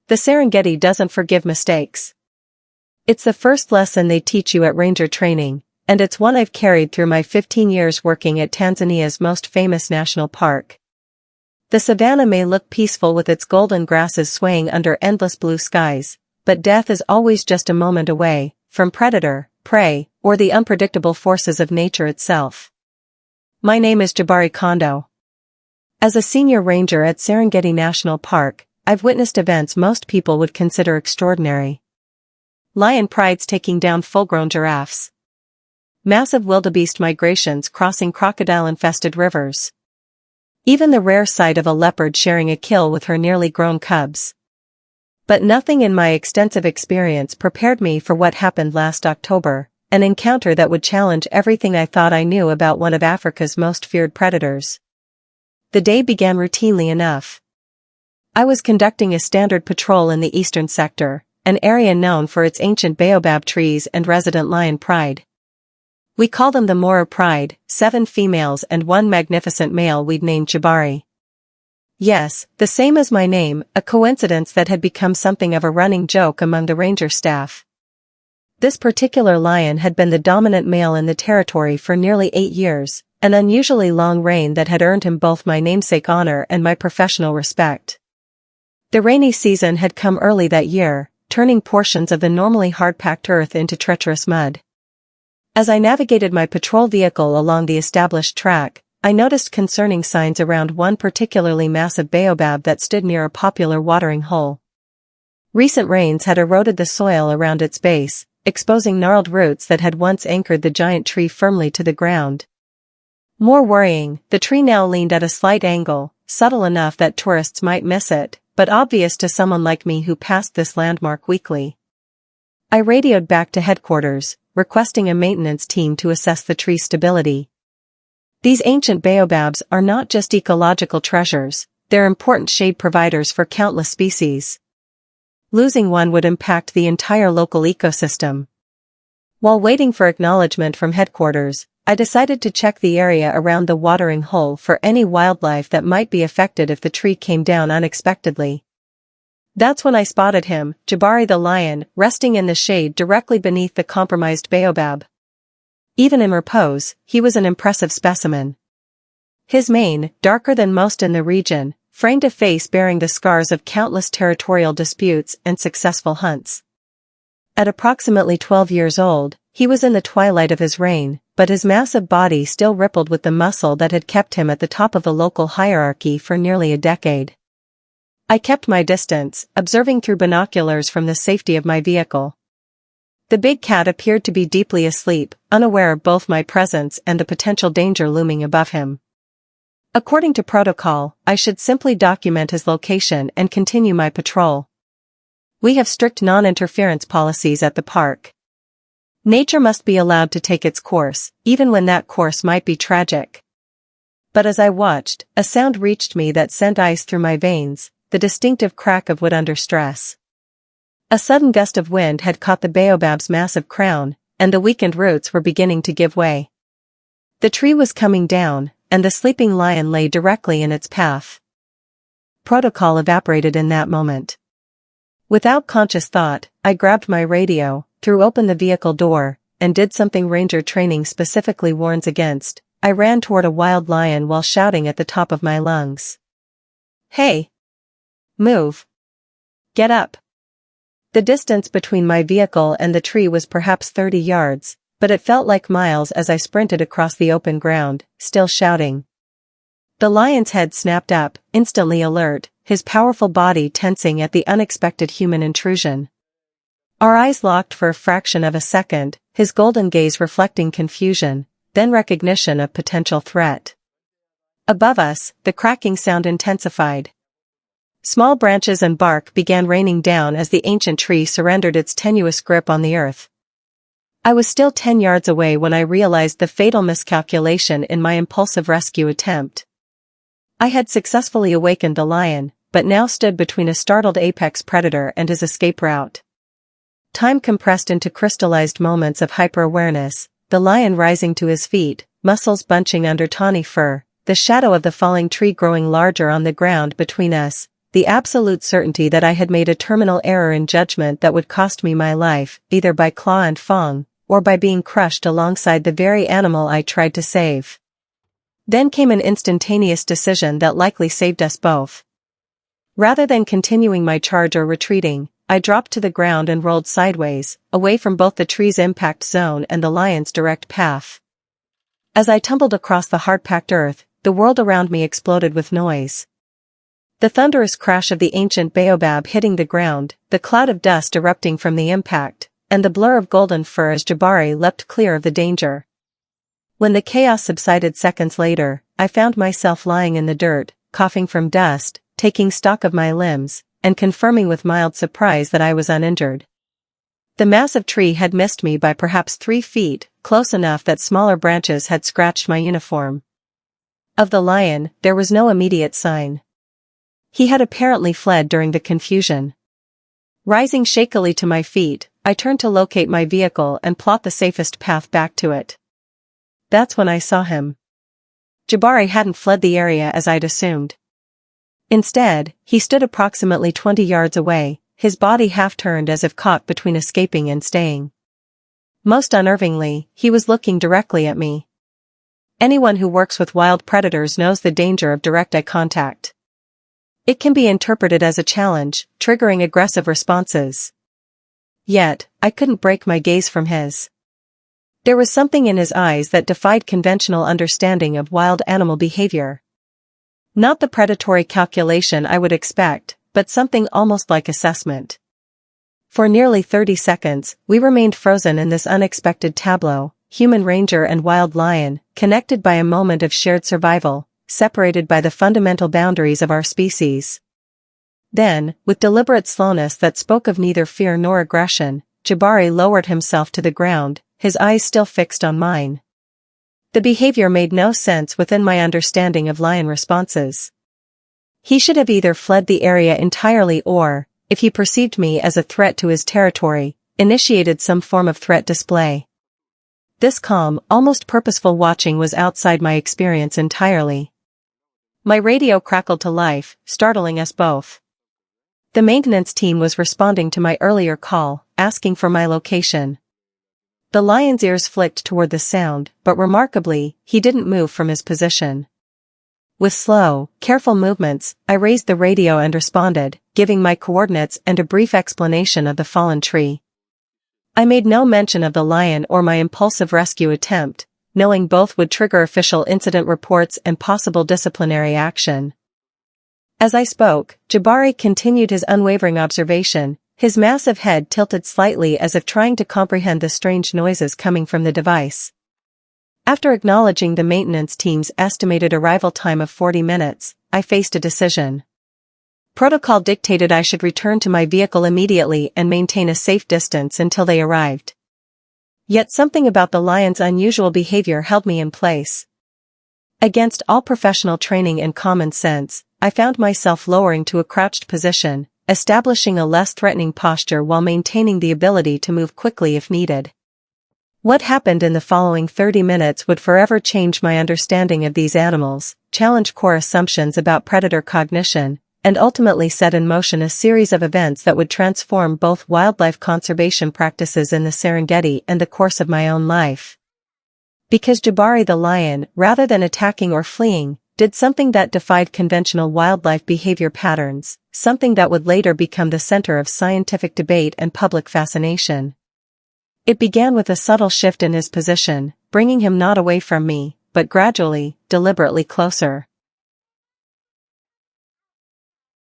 The Serengeti doesn't forgive mistakes. It's the first lesson they teach you at ranger training, and it's one I've carried through my 15 years working at Tanzania's most famous national park. The savannah may look peaceful with its golden grasses swaying under endless blue skies, but death is always just a moment away, from predator, prey, or the unpredictable forces of nature itself. My name is Jabari Kondo. As a senior ranger at Serengeti National Park, I've witnessed events most people would consider extraordinary. Lion prides taking down full-grown giraffes. Massive wildebeest migrations crossing crocodile-infested rivers. Even the rare sight of a leopard sharing a kill with her nearly grown cubs. But nothing in my extensive experience prepared me for what happened last October, an encounter that would challenge everything I thought I knew about one of Africa's most feared predators. The day began routinely enough. I was conducting a standard patrol in the eastern sector, an area known for its ancient baobab trees and resident lion pride. We call them the Mora Pride, 7 females and 1 magnificent male we'd named Jabari. Yes, the same as my name, a coincidence that had become something of a running joke among the ranger staff. This particular lion had been the dominant male in the territory for nearly 8 years, an unusually long reign that had earned him both my namesake honor and my professional respect. The rainy season had come early that year, turning portions of the normally hard-packed earth into treacherous mud. As I navigated my patrol vehicle along the established track, I noticed concerning signs around one particularly massive baobab that stood near a popular watering hole. Recent rains had eroded the soil around its base, exposing gnarled roots that had once anchored the giant tree firmly to the ground. More worrying, the tree now leaned at a slight angle, subtle enough that tourists might miss it, but obvious to someone like me who passed this landmark weekly. I radioed back to headquarters, requesting a maintenance team to assess the tree's stability. These ancient baobabs are not just ecological treasures, they're important shade providers for countless species. Losing one would impact the entire local ecosystem. While waiting for acknowledgement from headquarters, I decided to check the area around the watering hole for any wildlife that might be affected if the tree came down unexpectedly. That's when I spotted him, Jabari the lion, resting in the shade directly beneath the compromised baobab. Even in repose, he was an impressive specimen. His mane, darker than most in the region, framed a face bearing the scars of countless territorial disputes and successful hunts. At approximately 12 years old, he was in the twilight of his reign, but his massive body still rippled with the muscle that had kept him at the top of the local hierarchy for nearly a decade. I kept my distance, observing through binoculars from the safety of my vehicle. The big cat appeared to be deeply asleep, unaware of both my presence and the potential danger looming above him. According to protocol, I should simply document his location and continue my patrol. We have strict non-interference policies at the park. Nature must be allowed to take its course, even when that course might be tragic. But as I watched, a sound reached me that sent ice through my veins, the distinctive crack of wood under stress. A sudden gust of wind had caught the baobab's massive crown, and the weakened roots were beginning to give way. The tree was coming down, and the sleeping lion lay directly in its path. Protocol evaporated in that moment. Without conscious thought, I grabbed my radio, threw open the vehicle door, and did something ranger training specifically warns against. I ran toward a wild lion while shouting at the top of my lungs. "Hey! Move! Get up!" The distance between my vehicle and the tree was perhaps 30 yards, but it felt like miles as I sprinted across the open ground, still shouting. The lion's head snapped up, instantly alert, his powerful body tensing at the unexpected human intrusion. Our eyes locked for a fraction of a second, his golden gaze reflecting confusion, then recognition of potential threat. Above us, the cracking sound intensified. Small branches and bark began raining down as the ancient tree surrendered its tenuous grip on the earth. I was still 10 yards away when I realized the fatal miscalculation in my impulsive rescue attempt. I had successfully awakened the lion, but now stood between a startled apex predator and his escape route. Time compressed into crystallized moments of hyper-awareness, the lion rising to his feet, muscles bunching under tawny fur, the shadow of the falling tree growing larger on the ground between us, the absolute certainty that I had made a terminal error in judgment that would cost me my life, either by claw and fang, or by being crushed alongside the very animal I tried to save. Then came an instantaneous decision that likely saved us both. Rather than continuing my charge or retreating, I dropped to the ground and rolled sideways, away from both the tree's impact zone and the lion's direct path. As I tumbled across the hard-packed earth, the world around me exploded with noise. The thunderous crash of the ancient baobab hitting the ground, the cloud of dust erupting from the impact, and the blur of golden fur as Jabari leapt clear of the danger. When the chaos subsided seconds later, I found myself lying in the dirt, coughing from dust, taking stock of my limbs, and confirming with mild surprise that I was uninjured. The massive tree had missed me by perhaps 3 feet, close enough that smaller branches had scratched my uniform. Of the lion, there was no immediate sign. He had apparently fled during the confusion. Rising shakily to my feet, I turned to locate my vehicle and plot the safest path back to it. That's when I saw him. Jabari hadn't fled the area as I'd assumed. Instead, he stood approximately 20 yards away, his body half-turned as if caught between escaping and staying. Most unnervingly, he was looking directly at me. Anyone who works with wild predators knows the danger of direct eye contact. It can be interpreted as a challenge, triggering aggressive responses. Yet, I couldn't break my gaze from his. There was something in his eyes that defied conventional understanding of wild animal behavior. Not the predatory calculation I would expect, but something almost like assessment. For nearly 30 seconds, we remained frozen in this unexpected tableau, human ranger and wild lion, connected by a moment of shared survival, separated by the fundamental boundaries of our species. Then, with deliberate slowness that spoke of neither fear nor aggression, Jabari lowered himself to the ground, his eyes still fixed on mine. The behavior made no sense within my understanding of lion responses. He should have either fled the area entirely or, if he perceived me as a threat to his territory, initiated some form of threat display. This calm, almost purposeful watching was outside my experience entirely. My radio crackled to life, startling us both. The maintenance team was responding to my earlier call, asking for my location. The lion's ears flicked toward the sound, but remarkably, he didn't move from his position. With slow, careful movements, I raised the radio and responded, giving my coordinates and a brief explanation of the fallen tree. I made no mention of the lion or my impulsive rescue attempt, knowing both would trigger official incident reports and possible disciplinary action. As I spoke, Jabari continued his unwavering observation, his massive head tilted slightly as if trying to comprehend the strange noises coming from the device. After acknowledging the maintenance team's estimated arrival time of 40 minutes, I faced a decision. Protocol dictated I should return to my vehicle immediately and maintain a safe distance until they arrived. Yet something about the lion's unusual behavior held me in place. Against all professional training and common sense, I found myself lowering to a crouched position, establishing a less threatening posture while maintaining the ability to move quickly if needed. What happened in the following 30 minutes would forever change my understanding of these animals, challenge core assumptions about predator cognition, and ultimately set in motion a series of events that would transform both wildlife conservation practices in the Serengeti and the course of my own life. Because Jabari the lion, rather than attacking or fleeing, did something that defied conventional wildlife behavior patterns, something that would later become the center of scientific debate and public fascination. It began with a subtle shift in his position, bringing him not away from me, but gradually, deliberately closer.